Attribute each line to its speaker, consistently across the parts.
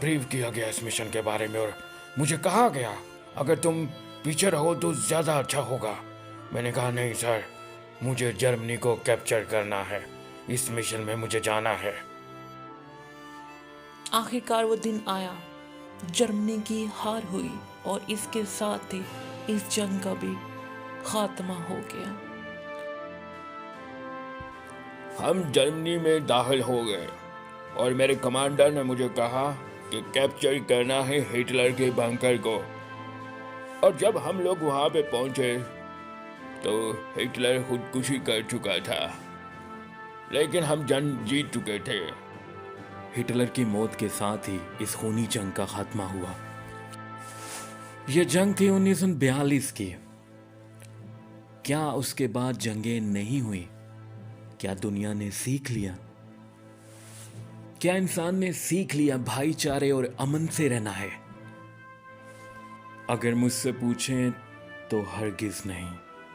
Speaker 1: Brief किया गया इस मिशन के बारे में और मुझे कहा गया अगर तुम पीछे रहो तो ज़्यादा अच्छा होगा। मैंने कहा नहीं सर, मुझे जर्मनी को कैप्चर करना है, इस मिशन में मुझे जाना है।
Speaker 2: आखिरकार वो दिन आया, जर्मनी की हार हुई और इसके साथ ही इस जंग का भी खात्मा हो गया।
Speaker 1: हम जर्मनी में दाखिल हो गए और मेरे कमांडर ने मुझे कहा कि कैप्चर करना है हिटलर के बंकर को। और जब हम लोग वहाँ पे पहुँचे तो हिटलर खुदकुशी कर चुका था, लेकिन हम जंग जीत चुके थे।
Speaker 3: हिटलर की मौत के साथ ही इस खूनी जंग का खात्मा हुआ। यह जंग थी 1942 की। क्या उसके बाद जंगें नहीं हुई? क्या दुनिया ने सीख लिया? क्या इंसान ने सीख लिया भाईचारे और अमन से रहना है? अगर मुझसे पूछें तो हरगिज नहीं,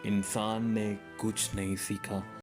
Speaker 3: इंसान ने कुछ नहीं सीखा।